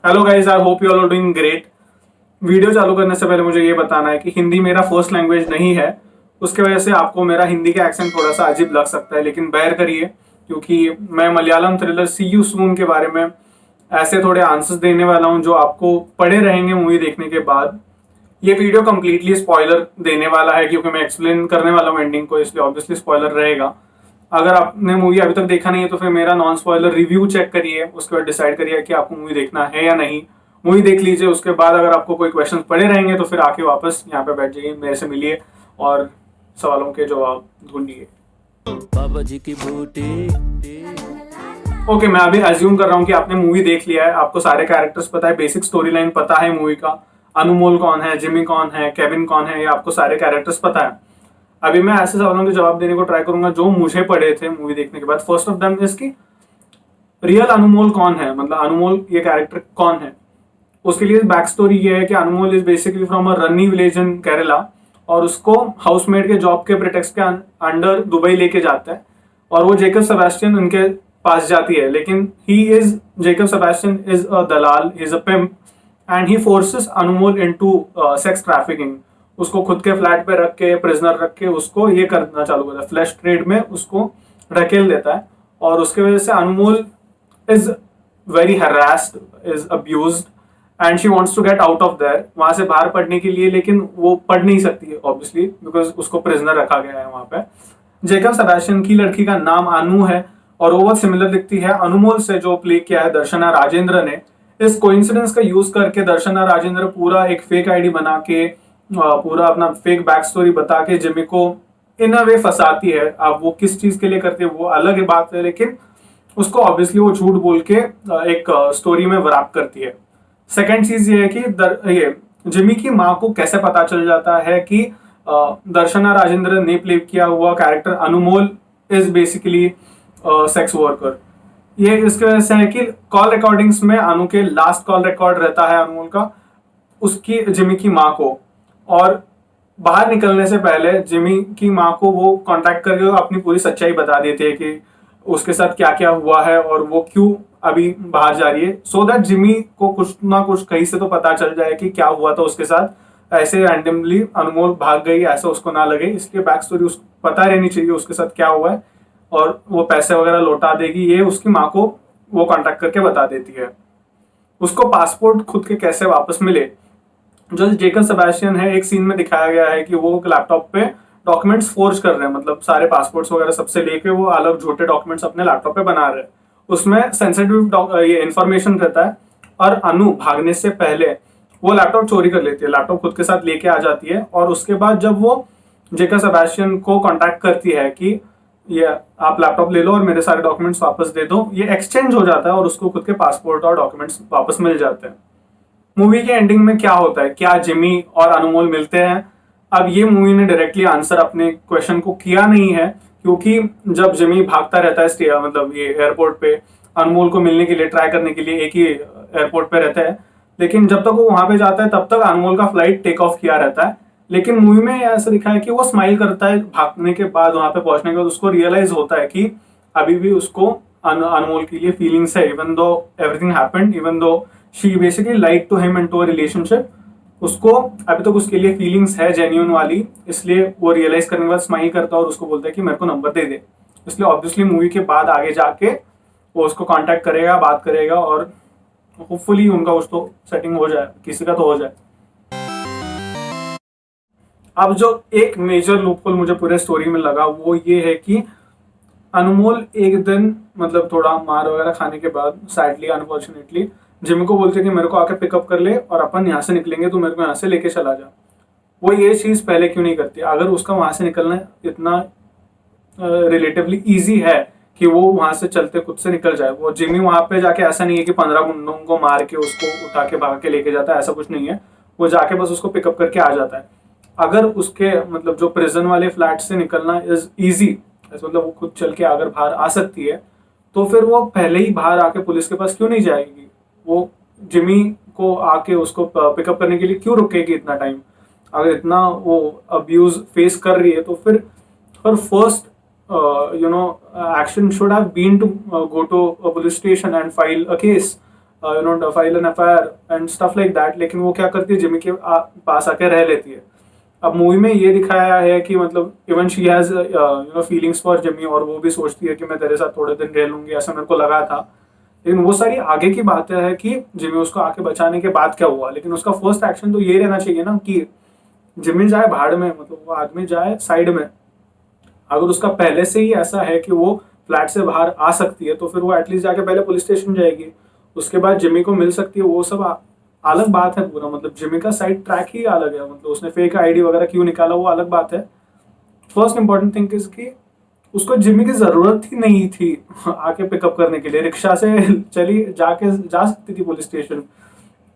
Hello guys, I hope you all are doing great. Video चालू करने से पहले मुझे ये बताना है कि हिंदी मेरा फर्स्ट लैंग्वेज नहीं है। उसके वजह से आपको मेरा हिंदी का एक्सेंट थोड़ा सा अजीब लग सकता है, लेकिन बेयर करिए क्योंकि मैं Malayalam thriller see you soon के बारे में ऐसे थोड़े आंसर्स देने वाला हूं जो आपको पड़े रहेंगे मूवी देखने के बाद। ये वीडियो कंप्लीटली स्पॉइलर देने वाला है क्योंकि मैं एक्सप्लेन करने वाला हूँ एंडिंग को, इसलिए ऑब्वियसली स्पॉइलर रहेगा। अगर आपने मूवी अभी तक देखा नहीं है तो फिर मेरा नॉन स्पॉइलर रिव्यू चेक करिए, उसके बाद डिसाइड करिए कि आपको मूवी देखना है या नहीं। मूवी देख लीजिए, उसके बाद अगर आपको कोई क्वेश्चन पड़े रहेंगे तो फिर आके वापस यहाँ पे बैठ जाइए, मेरे से मिलिए और सवालों के जवाब ढूंढिए। बाबा जी की बूटी। ओके, मैं अभी अज्यूम कर रहा हूँ कि आपने मूवी देख लिया है, आपको सारे कैरेक्टर्स पता है, बेसिक स्टोरी लाइन पता है मूवी का। अनमोल कौन है, जिमी कौन है, केविन कौन है, ये आपको सारे कैरेक्टर्स पता है। अभी मैं ऐसे सवालों के जवाब देने को ट्राई करूंगा जो मुझे पड़े थे मूवी देखने के बाद। फर्स्ट ऑफ देम इज की रियल अनमोल कौन है, मतलब अनमोल ये कैरेक्टर कौन है। उसके लिए बैक स्टोरी ये है कि Anmol is basically from a Ranni village in Kerala, और उसको हाउसमेट के जॉब के प्रिटेक्स्ट के अंडर दुबई लेके जाता है, और वो जेकब सेबेस्टियन उनके पास जाती है। लेकिन he is Jacob Sebastian is a Dalal, is a pimp, and he forces Anmol into sex trafficking. उसको खुद के फ्लैट पे रख के, प्रिजनर रख के उसको ये करना चालू करता है, फ्लैश ट्रेड में उसको ढकेल देता है। और उसके वजह से Anmol is very harassed, is abused, and she wants to get out of there, वहां से बाहर पढ़ने के लिए। लेकिन वो पढ़ नहीं सकती है ऑब्वियसली, बिकॉज उसको प्रिजनर रखा गया है वहां पे। जेकब सेबेस्टियन की लड़की का नाम अनु है और वो बहुत सिमिलर दिखती है अनुमोल से, जो प्ले किया है दर्शना राजेंद्र ने। इस कोइंसिडेंस का यूज करके दर्शना राजेंद्र पूरा एक फेक आईडी बना के, पूरा अपना फेक बैक स्टोरी बता के जिमी को इन अ वे फंसाती है। अब वो किस चीज के लिए करती है वो अलग ही बात है, लेकिन उसको ऑब्वियसली वो झूठ बोल के एक स्टोरी में वैप करती है। सेकंड चीज ये है कि ये जिमी की माँ को कैसे पता चल जाता है कि दर्शना राजेंद्र ने प्ले किया हुआ character Anumol is basically sex worker. ये इसके वजह से है कि कॉल रिकॉर्डिंग्स में अनु के लास्ट कॉल रिकॉर्ड रहता है अनमोल का उसकी जिमी की माँ को, और बाहर निकलने से पहले जिमी की माँ को वो कांटेक्ट करके अपनी पूरी सच्चाई बता देती है कि उसके साथ क्या क्या हुआ है और वो क्यों अभी बाहर जा रही है, सो दैट जिमी को कुछ ना कुछ कहीं से तो पता चल जाए कि क्या हुआ था उसके साथ। ऐसे रैंडमली अनमोल भाग गई ऐसा उसको ना लगे, इसलिए बैक स्टोरी उसको पता रहनी चाहिए उसके साथ क्या हुआ है, और वो पैसे वगैरह लौटा देगी, ये उसकी माँ को वो कांटेक्ट करके बता देती है। उसको पासपोर्ट खुद के कैसे वापस मिले, जो जेकब सेबेस्टियन है, एक सीन में दिखाया गया है कि वो लैपटॉप पे डॉक्यूमेंट्स फोर्ज कर रहे हैं, मतलब सारे पासपोर्ट्स वगैरह सबसे लेके वो अलग झूठे डॉक्यूमेंट्स अपने लैपटॉप पे बना रहे हैं। उसमें सेंसिटिव ये इन्फॉर्मेशन रहता है, और अनु भागने से पहले वो लैपटॉप चोरी कर लेती है, लैपटॉप खुद के साथ लेके आ जाती है। और उसके बाद जब वो जेकब सेबेस्टियन को कांटेक्ट करती है कि ये आप लैपटॉप ले लो और मेरे सारे डॉक्यूमेंट्स वापस दे दो, ये एक्सचेंज हो जाता है और उसको खुद के पासपोर्ट और डॉक्यूमेंट्स वापस मिल जाते हैं। मूवी के एंडिंग में क्या होता है, क्या जिमी और अनमोल मिलते हैं? अब ये मूवी ने डायरेक्टली आंसर अपने क्वेश्चन को किया नहीं है, क्योंकि जब जिमी भागता रहता है मतलब ये एयरपोर्ट पे अनमोल को मिलने के लिए, ट्राई करने के लिए, एक ही एयरपोर्ट पे रहता है, लेकिन जब तक वो वहां पे जाता है तब तक अनमोल का फ्लाइट टेक ऑफ किया रहता है। लेकिन मूवी में ऐसा दिखा है कि वो स्माइल करता है भागने के बाद, वहां पे पहुंचने के बाद उसको रियलाइज होता है कि अभी भी उसको अनमोल के लिए फीलिंग्स है, even though everything happened, even though she basically like to him into a relationship, उसको अभी तक उसके लिए फीलिंग्स है जेन्युइन वाली। इसलिए वो रियलाइज करने के बाद स्माइल करता है और उसको बोलता है कि मेरे को नंबर दे दे। इसलिए ऑब्वियसली मूवी के बाद आगे जाके वो उसको कांटेक्ट करेगा, बात करेगा, और होपफुली उनका कुछ तो सेटिंग हो जाए, किसी का तो हो जाए। अब जो एक मेजर लूपहोल मुझे पूरे स्टोरी में लगा वो ये है कि अनमोल एक दिन मतलब थोड़ा मार वगैरह खाने के बाद, सैडली अनफॉर्चुनेटली, जिमी को बोलते कि मेरे को आके पिकअप कर ले और अपन यहाँ से निकलेंगे, तो मेरे को यहाँ से लेके चला जा। वो ये चीज पहले क्यों नहीं करती? अगर उसका वहां से निकलना इतना रिलेटिवली इजी है कि वो वहां से चलते खुद से निकल जाए, वो जिमी वहां पे जाके ऐसा नहीं है कि 15 गुंडों को मार के उसको उठा के भाग के लेके जाता है, ऐसा कुछ नहीं है। वो जाके बस उसको पिकअप करके आ जाता है। अगर उसके मतलब जो प्रिजन वाले फ्लैट से निकलना इज ईजी, मतलब वो खुद चल के अगर बाहर आ सकती है, तो फिर वो पहले ही बाहर आके पुलिस के पास क्यों नहीं जाएगी? वो जिमी को आके उसको पिकअप करने के लिए क्यों रुकेगी इतना टाइम? अगर इतना वो अब्यूज फेस कर रही है तो फिर हर first action should have been to go to a police station and file a case, file an FIR and stuff like that, लेकिन वो क्या करती है, जिमी के पास आके रह लेती है। अब मूवी में ये दिखाया है कि मतलब even she has feelings for Jimmy, और वो भी सोचती है कि मैं तेरे साथ थोड़े दिन रह लूंगी, ऐसा मेरे को लगा था। लेकिन वो सारी आगे की बातें हैं कि जिमी उसको आके बचाने के बाद क्या हुआ। लेकिन उसका फर्स्ट एक्शन तो ये रहना चाहिए ना कि जिमी जाए भाड़ में, मतलब वो आदमी जाए साइड में। अगर उसका पहले से ही ऐसा है कि वो फ्लैट से बाहर आ सकती है, तो फिर वो एटलीस्ट जाके पहले पुलिस स्टेशन जाएगी, उसके बाद जिमी को मिल सकती है। वो सब अलग बात है पूरा, मतलब जिमी का साइड ट्रैक ही अलग है, मतलब उसने फेक आईडी वगैरह क्यों निकाला वो अलग बात है। फर्स्ट इंपॉर्टेंट थिंग इज कि उसको जिमी की जरूरत ही नहीं थी आके पिकअप करने के लिए। रिक्शा से जा सकती थी पुलिस स्टेशन।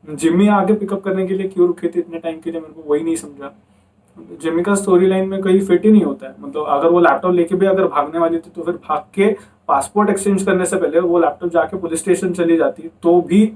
जिमी आके पिकअप करने के लिए क्यों रुकी थी इतने टाइम के लिए, मेरे को वही नहीं समझा। जिमी का स्टोरी लाइन में कहीं फिट ही नहीं होता है। मतलब अगर वो लैपटॉप लेके भी अगर भागने वाली थी, तो फिर भाग के पासपोर्ट एक्सचेंज करने से पहले वो लैपटॉप जाके पुलिस स्टेशन चली जाती, तो भी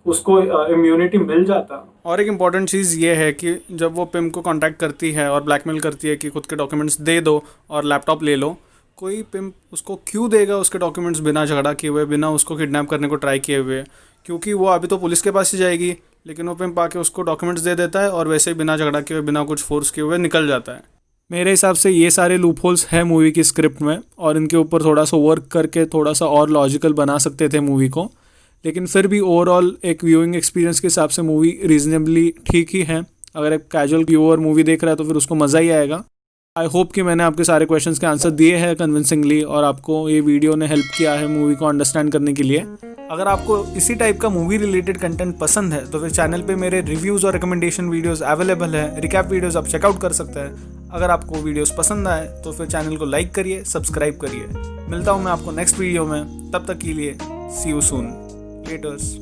उसको इम्यूनिटी मिल जाता। और एक इम्पॉर्टेंट चीज़ ये है कि जब वो पिम को कांटेक्ट करती है और ब्लैकमेल करती है कि खुद के डॉक्यूमेंट्स दे दो और लैपटॉप ले लो, कोई पिम उसको क्यों देगा उसके डॉक्यूमेंट्स बिना झगड़ा किए हुए, बिना उसको किडनैप करने को ट्राई किए हुए? क्योंकि वो अभी तो पुलिस के पास ही जाएगी, लेकिन वो पिम्प आके उसको डॉक्यूमेंट्स दे देता है और वैसे ही बिना झगड़ा किए हुए, बिना कुछ फोर्स किए हुए निकल जाता है। मेरे हिसाब से ये सारे लूप होल्स हैं मूवी की स्क्रिप्ट में, और इनके ऊपर थोड़ा सा वर्क करके थोड़ा सा और लॉजिकल बना सकते थे मूवी को। लेकिन फिर भी ओवरऑल एक व्यूइंग एक्सपीरियंस के हिसाब से मूवी रीजनेबली ठीक ही है। अगर एक कैजुअल व्यूअर मूवी देख रहा है तो फिर उसको मज़ा ही आएगा। आई होप कि मैंने आपके सारे क्वेश्चंस के आंसर दिए हैं कन्विंसिंगली, और आपको ये वीडियो ने हेल्प किया है मूवी को अंडरस्टैंड करने के लिए। अगर आपको इसी टाइप का मूवी रिलेटेड कंटेंट पसंद है तो फिर चैनल पे मेरे रिव्यूज़ और रिकमेंडेशन वीडियोस अवेलेबल है। रिकैप वीडियोस आप चेकआउट कर सकते हैं। अगर आपको वीडियोस पसंद आए तो फिर चैनल को लाइक करिए, सब्सक्राइब करिए। मिलता हूँ मैं आपको नेक्स्ट वीडियो में, तब तक के लिए सी यू सून, लेटर्स।